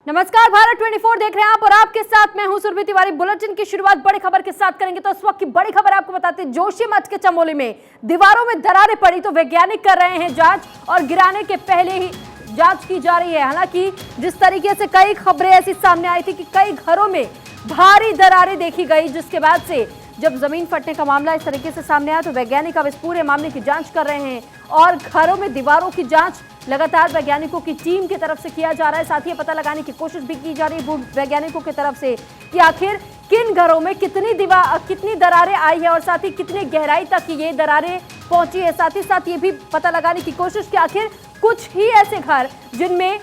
नमस्कार, भारत 24 देख रहे हैं आप और आपके साथ मैं हूं सुरभि तिवारी। बुलेटिन की शुरुआत बड़ी खबर के साथ करेंगे। तो इस वक्त की बड़ी खबर आपको बताते हैं, जोशीमठ के चमोली में दीवारों में दरारें पड़ी तो वैज्ञानिक कर रहे हैं जांच और गिराने के पहले ही जांच की जा रही है। हालांकि जिस तरीके से कई खबरें ऐसी सामने आई थी कि कई घरों में भारी दरारें देखी गई, जिसके बाद से जब जमीन फटने का मामला इस तरीके से सामने आया तो वैज्ञानिक अब इस पूरे मामले की जांच कर रहे हैं और घरों में दीवारों की जांच लगातार वैज्ञानिकों की टीम की तरफ से किया जा रहा है। साथ ही पता लगाने की कोशिश भी की जा रही है वैज्ञानिकों की तरफ से कि आखिर किन घरों में कितनी दरारें आई है और साथ ही कितनी गहराई तक ये दरारें पहुंची है। साथ ही साथ ये भी पता लगाने की कोशिश कि आखिर कुछ ही ऐसे घर जिनमें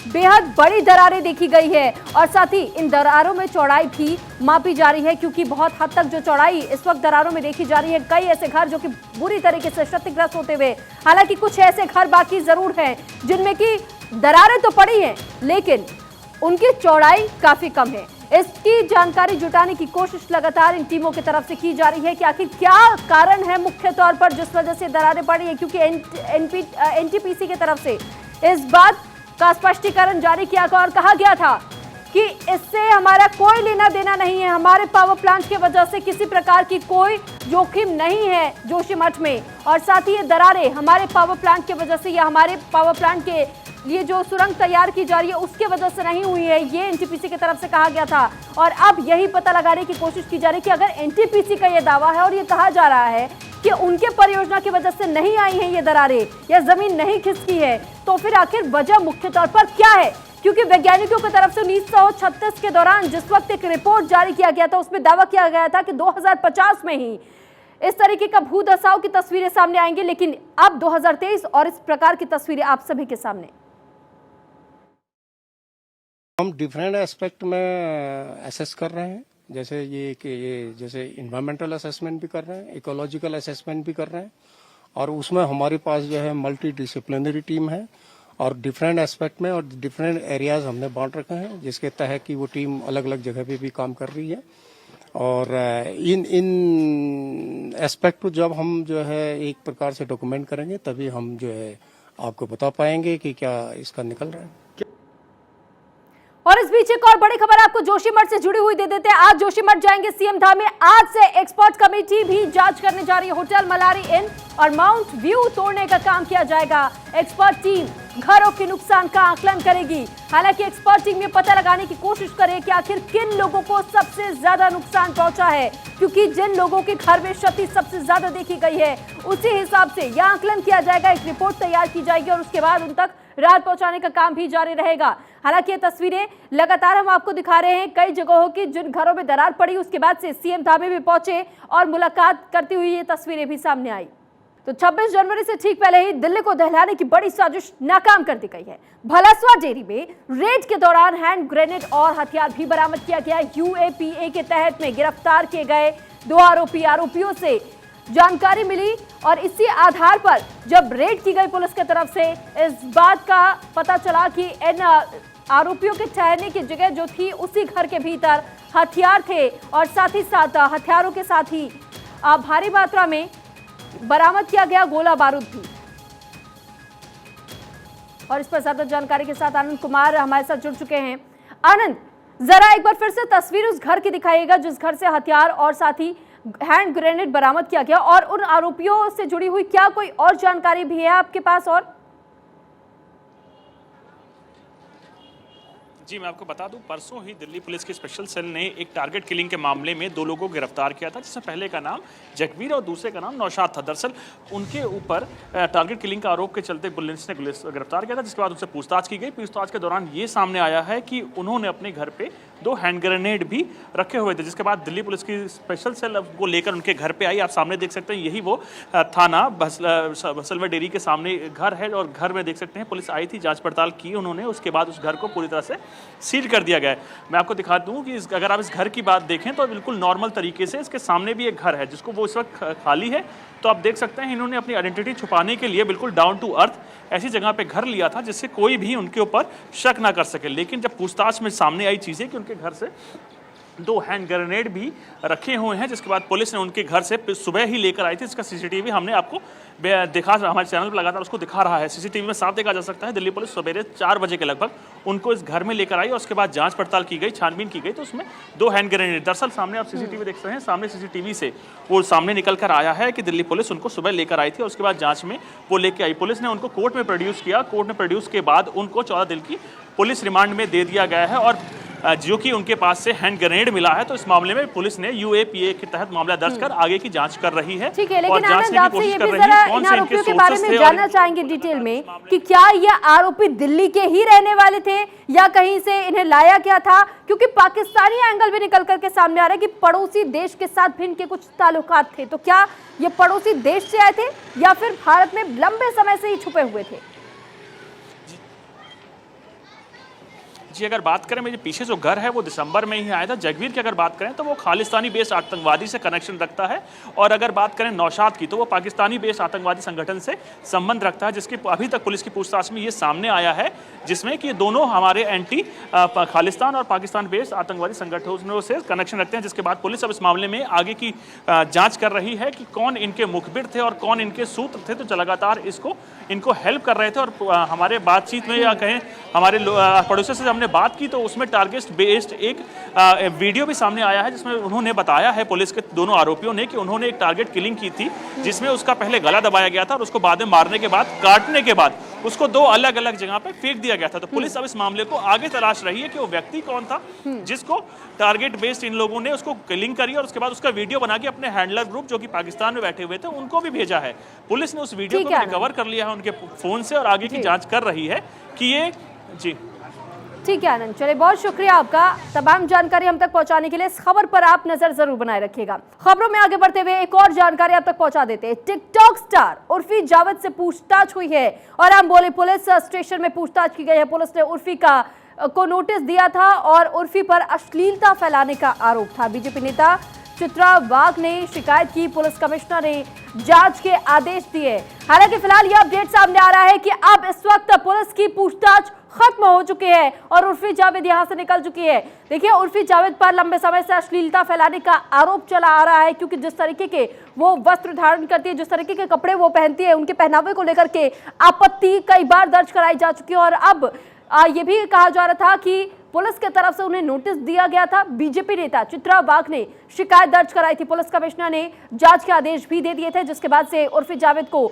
बेहद बड़ी दरारें देखी गई है और साथ ही इन दरारों में चौड़ाई भी मापी जा रही है, क्योंकि बहुत हद तक जो चौड़ाई इस वक्त दरारों में देखी जा रही है, कई ऐसे घर जो कि बुरी तरीके से क्षतिग्रस्त होते हुए, हालांकि कुछ ऐसे घर बाकी जरूर हैं जिनमें की दरारें तो पड़ी हैं लेकिन उनकी चौड़ाई काफी कम है। इसकी जानकारी जुटाने की कोशिश लगातार इन टीमों की तरफ से की जा रही है कि आखिर क्या कारण है मुख्य तौर पर जिस वजह से दरारें पड़ी है, क्योंकि एनटीपीसी की तरफ से इस बात का स्पष्टीकरण जारी किया और कहा गया था कि इससे हमारा कोई लेना देना नहीं है, हमारे पावर प्लांट की वजह से किसी प्रकार की कोई जोखिम नहीं है जोशीमठ में, और साथ ही ये दरारें हमारे पावर प्लांट की वजह से या हमारे पावर प्लांट के लिए जो सुरंग तैयार की जा रही है उसके वजह से नहीं हुई है, ये एनटीपीसी की तरफ से कहा गया था। और अब यही पता लगाने की कोशिश की जा रही है कि अगर एनटीपीसी का ये दावा है और ये कहा जा रहा है कि उनके परियोजना की वजह से नहीं आई है ये दरारें या जमीन नहीं खिसकी है, तो फिर आखिर वजह मुख्य तौर पर क्या है? क्योंकि वैज्ञानिकों की तरफ से 1936 के दौरान जिस वक्त एक रिपोर्ट जारी किया गया था उसमें दावा किया गया था कि 2050 में ही इस तरीके का भूदशाओं की तस्वीरें सामने आएंगी, लेकिन अब 2023 और इस प्रकार की तस्वीरें आप सभी के सामने। हम डिफरेंट एस्पेक्ट में असेस कर रहे हैं, जैसे जैसे इन्वायरमेंटल असेसमेंट भी कर रहे हैं, इकोलॉजिकल असेसमेंट भी कर रहे हैं, और उसमें हमारे पास जो है मल्टी डिसिप्लिनरी टीम है और डिफरेंट एस्पेक्ट में और डिफरेंट एरियाज हमने बांट रखे हैं, जिसके तहत कि वो टीम अलग अलग जगह पे भी काम कर रही है। और इन एस्पेक्ट को जब हम जो है एक प्रकार से डॉक्यूमेंट करेंगे तभी हम जो है आपको बता पाएंगे कि क्या इसका निकल रहा है। और इस बीच एक और बड़ी खबर आपको जोशीमठ से जुड़ी हुई दे देते हैं। आज जोशीमठ जाएंगे सीएम धाम में। आज से एक्सपर्ट कमेटी भी जांच करने जा रही है। होटल मलारी इन और माउंट व्यू तोड़ने का काम किया जाएगा। एक्सपर्ट टीम घरों के नुकसान का आकलन करेगी। हालांकि एक्सपर्ट टीम ये पता लगाने की कोशिश करे कि आखिर किन लोगों को सबसे ज्यादा नुकसान पहुंचा है, क्योंकि जिन लोगों के घर में क्षति सबसे ज्यादा देखी गई है उसी हिसाब से यह आकलन किया जाएगा, एक रिपोर्ट तैयार की जाएगी और उसके बाद उन तक राहत पहुंचाने का काम भी जारी रहेगा। हालांकि ये तस्वीरें लगातार हम आपको दिखा रहे हैं कई जगहों की, जिन घरों में दरार पड़ी उसके बाद से सीएम धामे भी पहुंचे और मुलाकात करती हुई ये तस्वीरें भी सामने आई। तो 26 जनवरी से ठीक पहले ही दिल्ली को दहलाने की बड़ी साजिश नाकाम कर दी गई है। भलसवा डेयरी में रेड के दौरान हैंड ग्रेनेड और हथियार भी बरामद किया गया। यूएपीए के तहत में गिरफ्तार किए गए 2 आरोपियों से जानकारी मिली और इसी आधार पर जब रेड की गई पुलिस की तरफ से इस बात का पता चला कि इन आरोपियों के ठहरने की जगह जो थी उसी घर के भीतर हथियार थे और साथ ही साथ हथियारों के साथ ही भारी मात्रा में बरामद किया गया गोला बारूद भी। और इस पर ज्यादा जानकारी के साथ आनंद कुमार हमारे साथ जुड़ चुके हैं। आनंद, जरा एक बार फिर से तस्वीर उस घर की दिखाइएगा जिस घर से हथियार और साथ ही हैंड ग्रेनेड बरामद किया गया, और उन आरोपियों से जुड़ी हुई क्या कोई और जानकारी भी है आपके पास? और जी, मैं आपको बता दूं, परसों ही दिल्ली पुलिस की स्पेशल सेल ने एक टारगेट किलिंग के मामले में 2 लोगों को गिरफ्तार किया था, जिसमें पहले का नाम जगवीर और दूसरे का नाम नौशाद था। दरअसल उनके ऊपर टारगेट किलिंग का आरोप के चलते पुलिस ने गिरफ्तार किया था, जिसके बाद उनसे पूछताछ की गई। पूछताछ के दौरान ये सामने आया है कि उन्होंने अपने घर पे 2 हैंड ग्रेनेड भी रखे हुए थे, जिसके बाद दिल्ली पुलिस की स्पेशल सेल को लेकर उनके घर पे आई। आप सामने देख सकते हैं, यही वो थाना भलसवा डेयरी के सामने घर है और घर में देख सकते हैं पुलिस आई थी, जांच पड़ताल की उन्होंने, उसके बाद उस घर को पूरी तरह से सील कर दिया गया है। मैं आपको दिखा दूं कि अगर आप इस घर की बात देखें तो बिल्कुल नॉर्मल तरीके से इसके सामने भी एक घर है जिसको वो इस वक्त खाली है। तो आप देख सकते हैं इन्होंने अपनी आइडेंटिटी छुपाने के लिए बिल्कुल डाउन टू अर्थ ऐसी जगह पे घर लिया था जिससे कोई भी उनके ऊपर शक ना कर सके। लेकिन जब पूछताछ में सामने आई चीज़ें कि उनके घर से 2 हैंड ग्रेनेड भी रखे हुए हैं, जिसके बाद पुलिस ने उनके घर से सुबह ही लेकर आई थी। इसका सीसीटीवी हमने आपको दिखा, हमारे चैनल पर लगातार उसको दिखा रहा है। सीसीटीवी में साफ देखा जा सकता है दिल्ली पुलिस सवेरे 4 बजे के लगभग उनको इस घर में लेकर आई और उसके बाद जांच पड़ताल की गई, छानबीन की गई, तो उसमें 2 हैंड ग्रेनेड, दरअसल सामने आप सीसीटीवी देख सकते हैं, सामने सीसीटीवी से वो सामने निकल कर आया है कि दिल्ली पुलिस उनको सुबह लेकर आई थी और उसके बाद जांच में वो लेके आई। पुलिस ने उनको कोर्ट में प्रोड्यूस किया, कोर्ट में प्रोड्यूस के बाद उनको 14 दिन की पुलिस रिमांड में दे दिया गया है और जो कि उनके पास से हैंड ग्रेनेड मिला है, तो इस मामले में पुलिस ने यूएपीए के तहत मामला दर्ज कर आगे की जांच कर रही है। ठीक है, लेकिन आनंद आपसे ये भी जरा इन आरोपियों के बारे में जानना चाहेंगे डिटेल में कि क्या ये आरोपी दिल्ली के ही रहने वाले थे या कहीं से इन्हें लाया गया था, क्योंकि पाकिस्तानी एंगल भी निकल करके सामने आ रहा है कि पड़ोसी देश के साथ भी इनके कुछ ताल्लुकात थे। तो क्या ये पड़ोसी देश से आए थे या फिर भारत में लंबे समय से ही छुपे हुए थे? जी, अगर बात करें, मेरे पीछे जो घर है वो दिसंबर में ही आया था। जगवीर की अगर बात करें तो वो खालिस्तानी बेस्ड आतंकवादी से कनेक्शन रखता है, और अगर बात करें नौशाद की तो वो पाकिस्तानी बेस्ड आतंकवादी संगठन से संबंध रखता है, जिसकी अभी तक पुलिस की पूछताछ में ये सामने आया है, जिसमें कि दोनों हमारे एंटी खालिस्तान और पाकिस्तान बेस्ड आतंकवादी संगठनों से कनेक्शन रखते हैं। जिसके बाद पुलिस अब इस मामले में आगे की जाँच कर रही है कि कौन इनके मुखबिर थे और कौन इनके सूत्र थे। तो लगातार इनको हेल्प कर रहे थे और हमारे बातचीत में या कहें हमारे पड़ोसियों से हमने बात की तो उसमें टारगेट बेस्ड एक वीडियो भी सामने आया है, जिसमें उन्होंने बताया है पुलिस के दोनों आरोपियों ने कि उन्होंने एक टारगेट किलिंग की थी, जिसमें उसका पहले गला दबाया गया था और उसको बाद में मारने के बाद, काटने के बाद उसको 2 अलग अलग जगह पे फेंक दिया गया था। तो पुलिस अब इस मामले को आगे तलाश रही है कि वो व्यक्ति कौन था जिसको टारगेट बेस्ड इन लोगों ने उसको किलिंग करी और उसके बाद उसका वीडियो बना के अपने हैंडलर ग्रुप जो कि पाकिस्तान में बैठे हुए थे उनको भी भेजा है। पुलिस ने उस वीडियो को रिकवर कर लिया है उनके फोन से और आगे की जांच कर रही है कि ये जी। ठीक है आनंद, चलिए बहुत शुक्रिया आपका तमाम जानकारी हम तक पहुंचाने के लिए। इस खबर पर आप नजर जरूर बनाए रखिएगा। खबरों में आगे बढ़ते हुए एक और जानकारी आप तक पहुंचा देते हैं। टिकटॉक स्टार उर्फी जावेद से पूछताछ हुई है और हम बोले पुलिस स्टेशन में पूछताछ की गई है। पुलिस ने उर्फी को नोटिस दिया था और उर्फी पर अश्लीलता फैलाने का आरोप था। बीजेपी नेता चित्रा वाघ ने शिकायत की, पुलिस कमिश्नर ने जांच के आदेश दिए। हालांकि फिलहाल यह अपडेट सामने आ रहा है कि अब इस वक्त पुलिस की पूछताछ खत्म हो चुकी है और उर्फी जावेद यहां से निकल चुकी है। देखिए, उर्फी जावेद पर लंबे समय से अश्लीलता फैलाने का आरोप चला आ रहा है, क्योंकि जिस तरीके के वो वस्त्र धारण करती है, जिस तरीके के कपड़े वो पहनती है, उनके पहनावे को लेकर के आपत्ति कई बार दर्ज कराई जा चुकी है। और अब ये भी कहा जा रहा था कि पुलिस के तरफ से उन्हें नोटिस दिया गया था। बीजेपी नेता चित्रा वाघ ने शिकायत दर्ज कराई थी, पुलिस कमिश्नर ने जांच के आदेश भी दे दिए थे, जिसके बाद से उर्फी जावेद को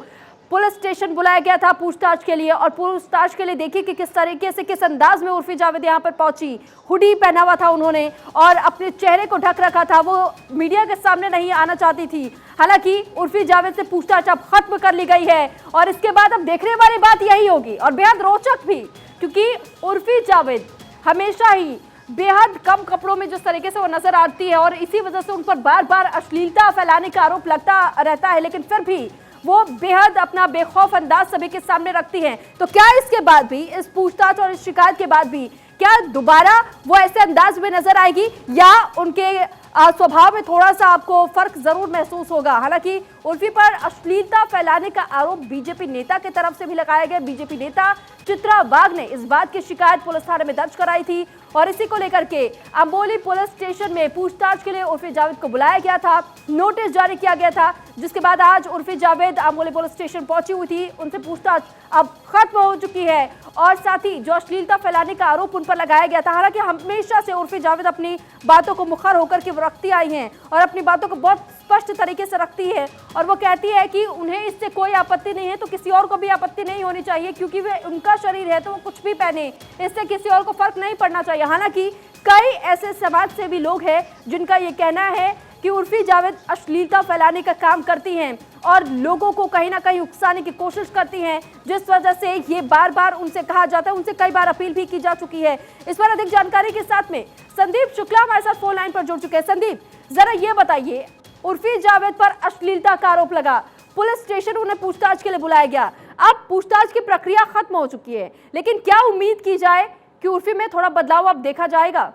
पुलिस स्टेशन बुलाया गया था पूछताछ के लिए। और पूछताछ के लिए देखिए कि किस तरीके से, किस अंदाज में उर्फी जावेद यहाँ पर पहुंची। हुडी पहना हुआ था उन्होंने और अपने चेहरे को ढक रखा था, वो मीडिया के सामने नहीं आना चाहती थी। हालांकि उर्फी जावेद से पूछताछ अब खत्म कर ली गई है और इसके बाद अब देखने वाली बात यही होगी और बेहद रोचक भी, क्योंकि उर्फी जावेद हमेशा ही बेहद कम कपड़ों में जिस तरीके से वो नजर आती है और इसी वजह से उन पर बार बार अश्लीलता फैलाने का आरोप लगता रहता है, लेकिन फिर भी वो बेहद अपना बेखौफ अंदाज सभी के सामने रखती हैं। तो क्या इसके बाद भी, इस पूछताछ और इस शिकायत के बाद भी क्या दोबारा वो ऐसे अंदाज में नजर आएगी या उनके स्वभाव में थोड़ा सा आपको फर्क जरूर महसूस होगा? हालांकि उर्फी पर अश्लीलता फैलाने का आरोप बीजेपी नेता की तरफ से भी लगाया गया। बीजेपी नेता चित्रा वाघ ने इस बात की शिकायत पुलिस थाने में दर्ज कराई थी और इसी को लेकर के अंबोली पुलिस स्टेशन में पूछताछ के लिए उर्फी जावेद को बुलाया गया था, नोटिस जारी किया गया था, जिसके बाद आज उर्फी जावेद अंबोली पुलिस स्टेशन पहुंची हुई थी। उनसे पूछताछ अब खत्म हो चुकी है और साथ ही जो अश्लीलता फैलाने का आरोप उन पर लगाया गया था, हालांकि हमेशा से उर्फी जावेद अपनी बातों को मुखर होकर के रखती आई हैं और अपनी बातों को बहुत स्पष्ट तरीके से रखती है और वो कहती है कि उन्हें इससे कोई आपत्ति नहीं है तो किसी और को भी आपत्ति नहीं होनी चाहिए, क्योंकि वे उनका शरीर है तो वो कुछ भी पहने, इससे किसी और को फर्क नहीं पड़ना चाहिए। हालांकि कई ऐसे समाज सेवी लोग हैं जिनका ये कहना है कि उर्फी जावेद अश्लीलता फैलाने का काम करती हैं और लोगों को कहीं ना कहीं उकसाने की कोशिश करती हैं, जिस वजह से ये बार बार उनसे कहा जाता है, उनसे कई बार अपील भी की जा चुकी है। इस पर अधिक जानकारी के साथ में संदीप शुक्ला हमारे साथ फोन लाइन पर जुड़ चुके हैं। संदीप, जरा ये बताइए, उर्फी जावेद पर अश्लीलता का आरोप लगा, पुलिस स्टेशन उन्हें पूछताछ के लिए बुलाया गया, अब पूछताछ की प्रक्रिया खत्म हो चुकी है, लेकिन क्या उम्मीद की जाए कि उर्फी में थोड़ा बदलाव अब देखा जाएगा?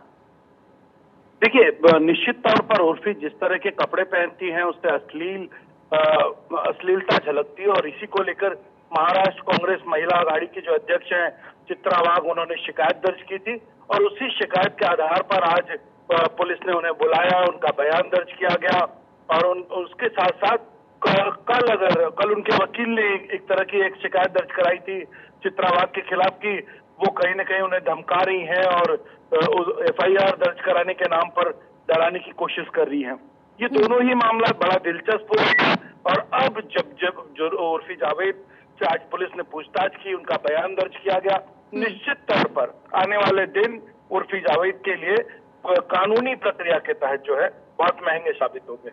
देखिए, निश्चित तौर पर उर्फी जिस तरह के कपड़े पहनती हैं उससे अश्लीलता झलकती है और इसी को लेकर महाराष्ट्र कांग्रेस महिला आघाड़ी की जो अध्यक्ष हैं चित्रा वाघ, उन्होंने शिकायत दर्ज की थी और उसी शिकायत के आधार पर आज पुलिस ने उन्हें बुलाया, उनका बयान दर्ज किया गया और उसके साथ साथ कल उनके वकील ने एक तरह की एक शिकायत दर्ज कराई थी चित्रा वाघ के खिलाफ की वो कहीं न कहीं उन्हें धमका रही हैं और FIR दर्ज कराने के नाम पर डराने की कोशिश कर रही हैं। ये दोनों ही मामला बड़ा दिलचस्प हुआ और अब जब जो उर्फी जावेद से आज पुलिस ने पूछताछ की, उनका बयान दर्ज किया गया, निश्चित तौर पर आने वाले दिन उर्फी जावेद के लिए कानूनी प्रक्रिया के तहत जो है बहुत महंगे साबित होंगे।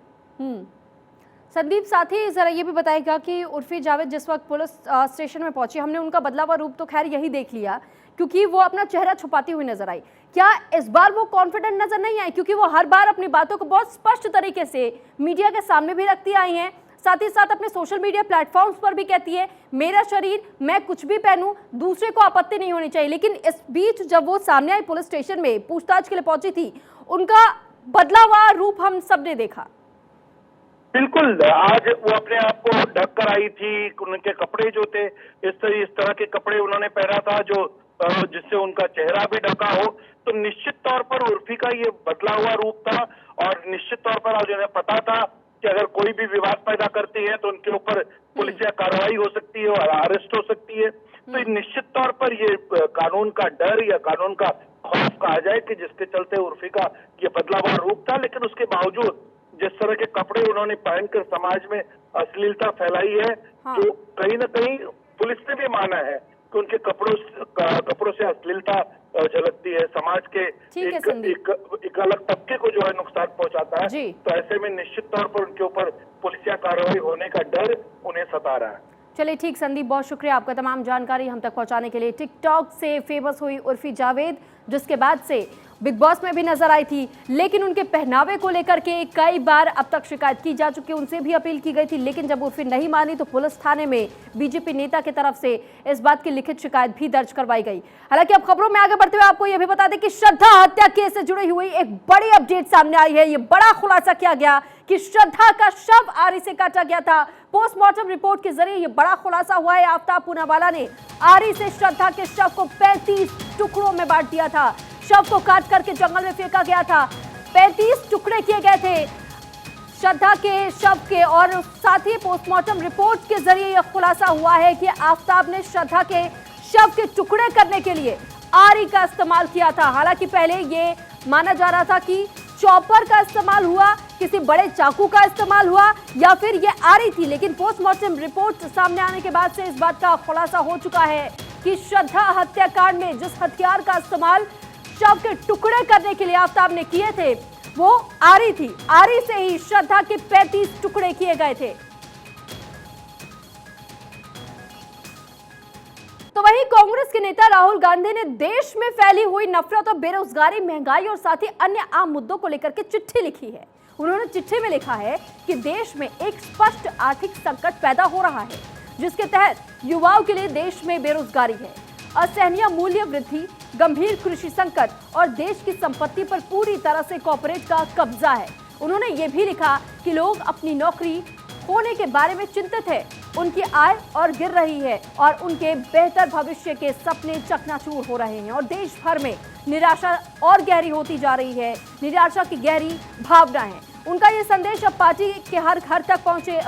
संदीप, साथ ही जरा ये भी बताएगा कि उर्फी जावेद जिस वक्त पुलिस स्टेशन में पहुंची, हमने उनका बदला हुआ रूप तो खैर यही देख लिया क्योंकि वो अपना चेहरा छुपाती हुई नजर आई। क्या इस बार वो कॉन्फिडेंट नजर नहीं आई? क्योंकि वो हर बार अपनी बातों को बहुत स्पष्ट तरीके से मीडिया के सामने भी रखती आई हैं, साथ ही साथ अपने सोशल मीडिया प्लेटफॉर्म्स पर भी कहती है मेरा शरीर, मैं कुछ भी पहनूं, दूसरे को आपत्ति नहीं होनी चाहिए। लेकिन इस बीच जब वो सामने आई पुलिस स्टेशन में पूछताछ के लिए पहुंची थी, उनका बदला हुआ रूप हम सबने देखा। बिल्कुल, आज वो अपने आप को ढक कर आई थी। उनके कपड़े जो थे इस तरह के कपड़े उन्होंने पहना था जो जिससे उनका चेहरा भी ढका हो। तो निश्चित तौर पर उर्फी का ये बदला हुआ रूप था और निश्चित तौर पर आज उन्हें पता था कि अगर कोई भी विवाद पैदा करती है तो उनके ऊपर पुलिस कार्रवाई हो सकती है और अरेस्ट हो सकती है। तो निश्चित तौर पर ये कानून का डर या कानून का खौफ कहा जाए कि जिसके चलते उर्फी का ये बदला हुआ रूप था, लेकिन उसके बावजूद जिस तरह के कपड़े उन्होंने पहनकर समाज में अश्लीलता फैलाई है, तो कहीं न कहीं पुलिस ने भी माना है कि उनके कपड़ों से अश्लीलता झलकती है, समाज के एक अलग तबके को जो है नुकसान पहुंचाता है। तो ऐसे में निश्चित तौर पर उनके ऊपर पुलिसिया कार्रवाई होने का डर उन्हें सता रहा है। चलिए ठीक संदीप, बहुत शुक्रिया आपका तमाम जानकारी हम तक पहुंचाने के लिए। टिकटॉक से फेमस हुई उर्फी जावेद, जिसके बाद से बिग बॉस में भी नजर आई थी, लेकिन उनके पहनावे को लेकर के कई बार अब तक शिकायत की जा चुकी है, उनसे भी अपील की गई थी, लेकिन जब उर्फी नहीं मानी तो पुलिस थाने में बीजेपी नेता की तरफ से इस बात की लिखित शिकायत भी दर्ज करवाई गई। हालांकि अब खबरों में आगे बढ़ते हुए आपको यह भी बता दें कि श्रद्धा हत्या केस से जुड़ी हुई एक बड़ी अपडेट सामने आई है। ये बड़ा खुलासा किया गया कि श्रद्धा का शव आरी से काटा गया था। पोस्टमार्टम रिपोर्ट के जरिए ये बड़ा खुलासा हुआ है। आफ्ताब पूनावाला ने आरी से श्रद्धा के शव को 35 टुकड़ों में बांट दिया था। शव को काट करके जंगल में फेंका गया था। 35 टुकड़े किए गए थे श्रद्धा के शव के और साथ ही पोस्टमार्टम रिपोर्ट के जरिए यह खुलासा हुआ है कि आफ्ताब ने श्रद्धा के शव के टुकड़े करने के लिए आरी का इस्तेमाल किया था। हालांकि पहले ये माना जा रहा था कि चॉपर का इस्तेमाल हुआ, किसी बड़े चाकू का इस्तेमाल हुआ या फिर ये आरी थी, लेकिन पोस्टमार्टम रिपोर्ट सामने आने के बाद से इस बात का खुलासा हो चुका है कि श्रद्धा हत्याकांड में जिस हथियार का इस्तेमाल शव के टुकड़े करने के लिए आफ्ताब ने किए थे वो आरी थी। आरी से ही श्रद्धा के 35 टुकड़े किए गए थे। तो वहीं कांग्रेस के नेता राहुल गांधी ने देश में फैली हुई नफरत और बेरोजगारी, महंगाई और साथ ही अन्य आम मुद्दों को लेकर के चिट्ठी लिखी है। उन्होंने चिट्ठी में लिखा है कि देश में एक स्पष्ट आर्थिक संकट पैदा हो रहा है, जिसके तहत युवाओं के लिए देश में बेरोजगारी है, असहनीय मूल्य वृद्धि, गंभीर कृषि संकट और देश की संपत्ति पर पूरी तरह से कॉर्पोरेट का कब्जा है। उन्होंने ये भी लिखा कि लोग अपनी नौकरी होने के बारे में चिंतित है, उनकी आय और गिर रही है और उनके बेहतर भविष्य के सपने चकनाचूर हो रहे हैं और देश भर में निराशा और गहरी होती जा रही है। निराशा की गहरी भावना है। उनका ये संदेश अब पार्टी के हर घर तक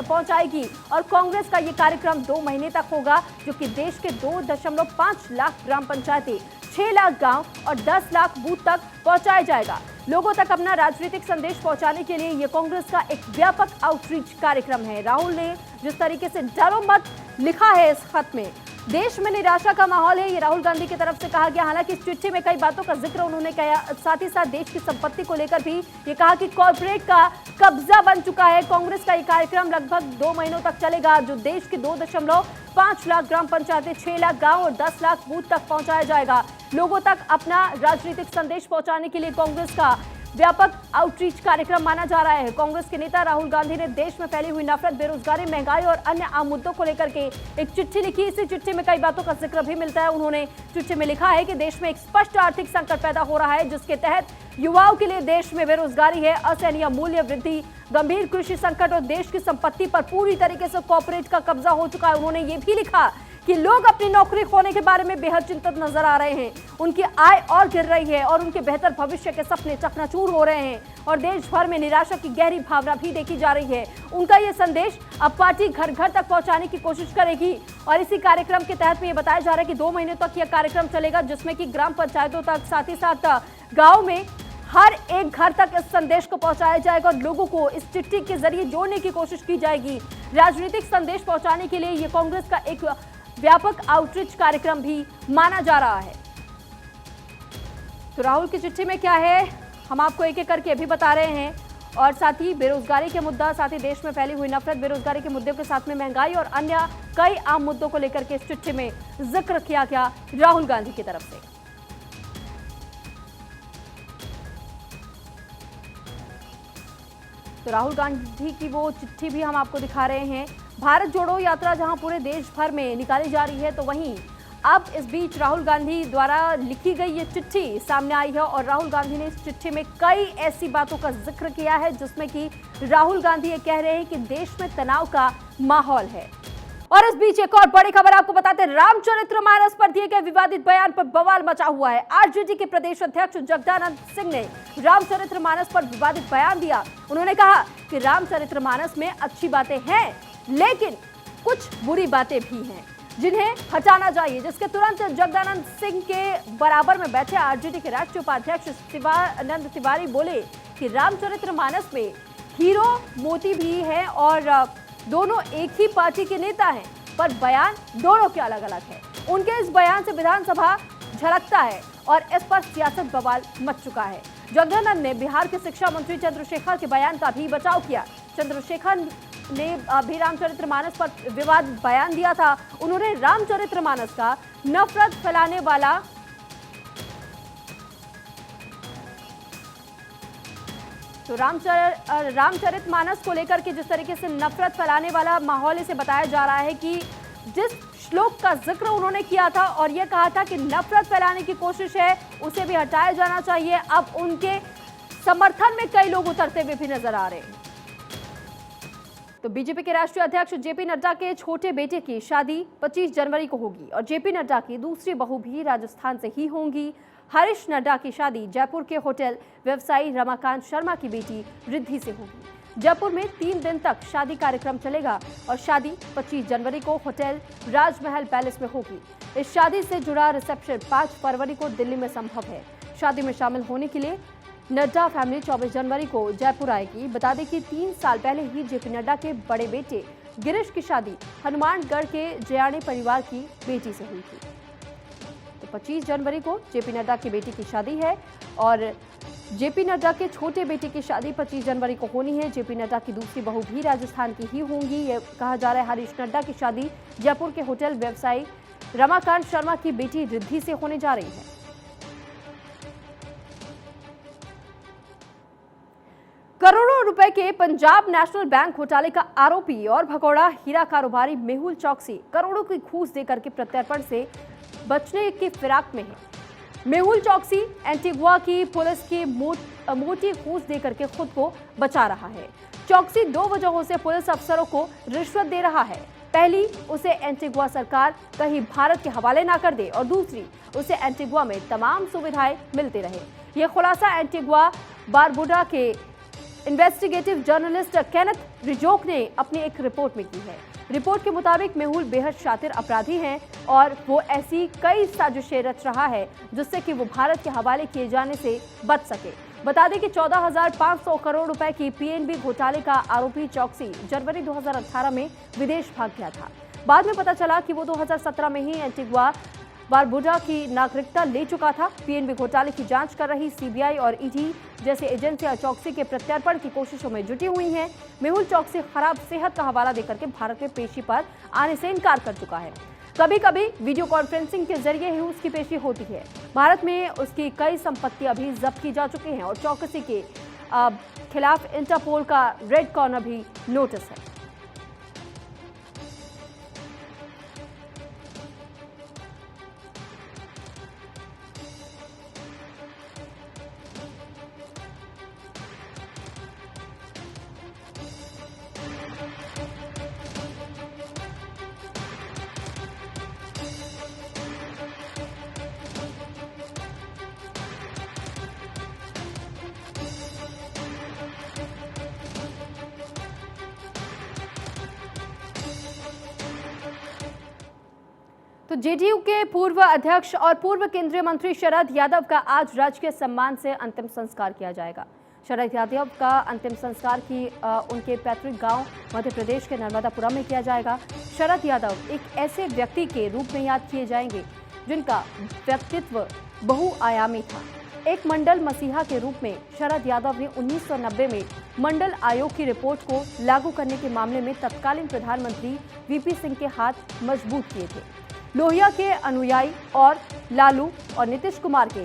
पहुंचाएगी और कांग्रेस का ये कार्यक्रम 2 महीने तक होगा, जो कि देश के 2.5 लाख ग्राम पंचायतें, 6 लाख गांव और 10 लाख बूथ तक पहुंचाया जाएगा। लोगों तक अपना राजनीतिक संदेश पहुंचाने के लिए ये कांग्रेस का एक व्यापक आउटरीच कार्यक्रम है। राहुल ने जिस तरीके से डरो मत लिखा है इस खत में, देश में निराशा का माहौल है, ये राहुल गांधी की तरफ से कहा गया। हालांकि इस चिट्ठी में कई बातों का जिक्र उन्होंने किया, साथ ही साथ देश की संपत्ति को लेकर भी ये कहा कि कॉर्पोरेट का कब्जा बन चुका है। कांग्रेस का ये कार्यक्रम लगभग 2 महीनों तक चलेगा, जो देश के 2.5 लाख ग्राम पंचायतें, 6 लाख गांव और 10 लाख बूथ तक पहुंचाया जाएगा। लोगों तक अपना राजनीतिक संदेश पहुंचाने के लिए कांग्रेस का व्यापक आउटरीच कार्यक्रम माना जा रहा है। कांग्रेस के नेता राहुल गांधी ने देश में फैली हुई नफरत, बेरोजगारी, महंगाई और अन्य आम मुद्दों को लेकर के एक चिट्ठी लिखी। इसी चिट्ठी में कई बातों का जिक्र भी मिलता है। उन्होंने चिट्ठी में लिखा है कि देश में एक स्पष्ट आर्थिक संकट पैदा हो रहा है, जिसके तहत युवाओं के लिए देश में बेरोजगारी है, असहनीय मूल्य वृद्धि, गंभीर कृषि संकट और देश की संपत्ति पर पूरी तरीके से कॉर्पोरेट का कब्जा हो चुका है। उन्होंने ये भी लिखा कि लोग अपनी नौकरी खोने के बारे में बेहद चिंतित नजर आ रहे हैं। उनकी आय और गिर रही है और उनके बेहतर भविष्य के सपने चकनाचूर हो रहे हैं और देश भर में निराशा की गहरी भावना भी देखी जा रही है। उनका ये संदेश अब पार्टी घर घर तक पहुंचाने की कोशिश करेगी और इसी कार्यक्रम के तहत में ये बताया जा रहा है कि 2 महीने तक यह कार्यक्रम चलेगा, जिसमें कि ग्राम पंचायतों तक, साथ ही साथ गाँव में हर एक घर तक इस संदेश को पहुंचाया जाएगा और लोगों को इस चिट्ठी के जरिए जोड़ने की कोशिश की जाएगी। राजनीतिक संदेश पहुंचाने के लिए ये कांग्रेस का एक व्यापक आउटरीच कार्यक्रम भी माना जा रहा है। तो राहुल की चिट्ठी में क्या है हम आपको एक एक करके अभी बता रहे हैं और साथ ही बेरोजगारी के मुद्दा, साथ ही देश में फैली हुई नफरत, बेरोजगारी के मुद्दे के साथ में महंगाई और अन्य कई आम मुद्दों को लेकर के इस चिट्ठी में जिक्र किया गया राहुल गांधी की तरफ से। तो राहुल गांधी की वो चिट्ठी भी हम आपको दिखा रहे हैं। भारत जोड़ो यात्रा जहां पूरे देश भर में निकाली जा रही है, तो वहीं अब इस बीच राहुल गांधी द्वारा लिखी गई ये चिट्ठी सामने आई है और राहुल गांधी ने इस चिट्ठी में कई ऐसी बातों का जिक्र किया है जिसमें कि राहुल गांधी ये कह रहे हैं कि देश में तनाव का माहौल है। और इस बीच एक और बड़ी खबर आपको बताते हैं, रामचरितमानस पर दिए गए विवादित बयान पर बवाल मचा हुआ है। आरजेडी के प्रदेश अध्यक्ष जगदानंद सिंह ने रामचरितमानस पर विवादित बयान दिया। उन्होंने कहा कि रामचरितमानस में अच्छी बातें हैं लेकिन कुछ बुरी बातें भी हैं जिन्हें हटाना चाहिए, जिसके तुरंत जगदानंद सिंह के बराबर में बैठे आरजेडी के राष्ट्रीय उपाध्यक्ष शिवानंद तिवारी बोले कि रामचरितमानस में हीरो मोती भी है और दोनों एक ही पार्टी के नेता हैं, पर बयान दोनों के अलग अलग है। उनके इस बयान से विधानसभा झलकता है और इस पर सियासत बवाल मच चुका है। जगदानंद ने बिहार के शिक्षा मंत्री चंद्रशेखर के बयान का भी बचाव किया। चंद्रशेखर ने भी रामचरितमानस पर विवादित बयान दिया था। उन्होंने रामचरितमानस का नफरत फैलाने वाला तो रामचरितमानस को लेकर के जिस तरीके से नफरत फैलाने वाला माहौल इसे बताया जा रहा है कि जिस श्लोक का जिक्र उन्होंने किया था और यह कहा था कि नफरत फैलाने की कोशिश है उसे भी हटाया जाना चाहिए, अब उनके समर्थन में कई लोग उतरते हुए भी नजर आ रहे हैं। तो बीजेपी के राष्ट्रीय अध्यक्ष जेपी नड्डा के छोटे बेटे की शादी 25 जनवरी को होगी और जेपी नड्डा की दूसरी बहू भी राजस्थान से ही होंगी। हरीश नड्डा की शादी जयपुर के होटल व्यवसायी रमाकांत शर्मा की बेटी रिद्धि से होगी। जयपुर में 3 दिन तक शादी कार्यक्रम चलेगा और शादी 25 जनवरी को होटल राजमहल पैलेस में होगी। इस शादी से जुड़ा रिसेप्शन 5 फरवरी को दिल्ली में संभव है। शादी में शामिल होने के लिए नड्डा फैमिली 24 जनवरी को जयपुर आएगी। बता दें कि 3 साल पहले ही जेपी नड्डा के बड़े बेटे गिरीश की शादी हनुमानगढ़ के जयाणी परिवार की बेटी से हुई थी। तो 25 जनवरी को जेपी नड्डा की बेटी की शादी है और जेपी नड्डा के छोटे बेटे की शादी 25 जनवरी को होनी है। जेपी नड्डा की दूसरी बहू भी राजस्थान की ही होंगी। ये कहा जा रहा है हरीश नड्डा की शादी जयपुर के होटल व्यवसायी रमाकांत शर्मा की बेटी रिद्धि से होने जा रही है। करोड़ों रुपए के पंजाब नेशनल बैंक घोटाले का आरोपी और भगोड़ा हीरा कारोबारी मेहुल चौकसी करोड़ों की घूस देकर के प्रत्यर्पण से बचने की फिराक में है। मेहुल चौकसी एंटीगुआ की पुलिस की मोटी घूस देकर के खुद को बचा रहा है। चौकसी 2 वजहों से पुलिस अफसरों को रिश्वत दे रहा है। पहली, उसे एंटीगुआ सरकार कहीं भारत के हवाले ना कर दे और दूसरी, उसे एंटीगुआ में तमाम सुविधाएं मिलती रहे। यह खुलासा एंटीगुआ बारबुडा के इन्वेस्टिगेटिव जर्नलिस्ट केनेथ रिजोक ने अपनी एक रिपोर्ट में की है। रिपोर्ट के मुताबिक मेहुल बेहद शातिर अपराधी हैं और वो ऐसी कई साजिशें रच रहा है जिससे कि वो भारत के हवाले किए जाने से बच सके। बता दें कि 14,500 करोड़ रुपए की पीएनबी घोटाले का आरोपी चौकसी जनवरी 2018 में विदेश भाग गया था। बाद में पता चला कि वो 2017 में ही एंटीगुआ बारबुडा की नागरिकता ले चुका था। पीएनबी घोटाले की जांच कर रही सीबीआई और ईडी जैसी एजेंसियां चौकसी के प्रत्यर्पण की कोशिशों में जुटी हुई हैं। मेहुल चौकसी खराब सेहत का हवाला देकर के भारत में पेशी पर आने से इनकार कर चुका है। कभी कभी वीडियो कॉन्फ्रेंसिंग के जरिए ही उसकी पेशी होती है। भारत में उसकी कई संपत्ति अभी जब्त की जा चुकी हैं और चौकसी के खिलाफ इंटरपोल का रेड कॉर्नर भी नोटिस है। तो जेडीयू के पूर्व अध्यक्ष और पूर्व केंद्रीय मंत्री शरद यादव का आज राजकीय सम्मान से अंतिम संस्कार किया जाएगा। शरद यादव का अंतिम संस्कार उनके पैतृक गांव मध्य प्रदेश के नर्मदापुरम में किया जाएगा। शरद यादव एक ऐसे व्यक्ति के रूप में याद किए जाएंगे जिनका व्यक्तित्व बहुआयामी था। एक मंडल मसीहा के रूप में शरद यादव ने 1990 में मंडल आयोग की रिपोर्ट को लागू करने के मामले में तत्कालीन प्रधानमंत्री वीपी सिंह के हाथ मजबूत किए थे। लोहिया के अनुयायी और लालू और नीतीश कुमार के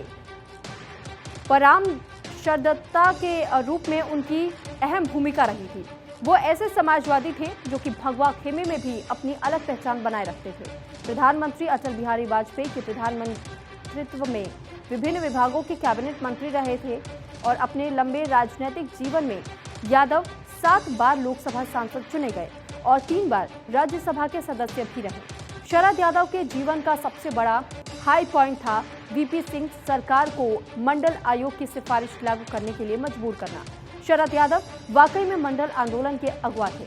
परामर्शदाता के रूप में उनकी अहम भूमिका रही थी। वो ऐसे समाजवादी थे जो कि भगवा खेमे में भी अपनी अलग पहचान बनाए रखते थे। प्रधानमंत्री अटल बिहारी वाजपेयी के प्रधानमंत्रित्व में विभिन्न विभागों के कैबिनेट मंत्री रहे थे और अपने लंबे राजनीतिक जीवन में यादव 7 बार लोकसभा सांसद चुने गए और 3 बार राज्यसभा के सदस्य भी रहे। शरद यादव के जीवन का सबसे बड़ा हाई पॉइंट था वीपी सिंह सरकार को मंडल आयोग की सिफारिश लागू करने के लिए मजबूर करना। शरद यादव वाकई में मंडल आंदोलन के अगुवा थे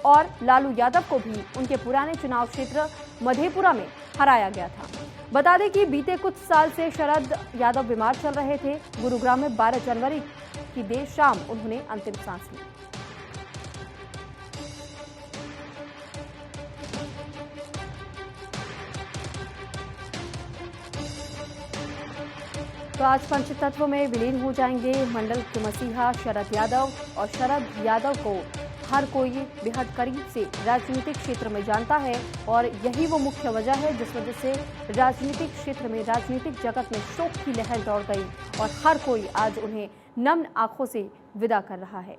और लालू यादव को भी उनके पुराने चुनाव क्षेत्र मधेपुरा में हराया गया था। बता दें कि बीते कुछ साल से शरद यादव बीमार चल रहे थे। गुरुग्राम में 12 जनवरी की देर शाम उन्होंने अंतिम सांस ली। तो आज पंचतत्व में विलीन हो जाएंगे मंडल के मसीहा शरद यादव। और शरद यादव को हर कोई बेहद करीब से राजनीतिक क्षेत्र में जानता है और यही वो मुख्य वजह है जिस वजह से राजनीतिक क्षेत्र में, राजनीतिक जगत में शोक की लहर दौड़ गई और हर कोई आज उन्हें नम्र आंखों से विदा कर रहा है।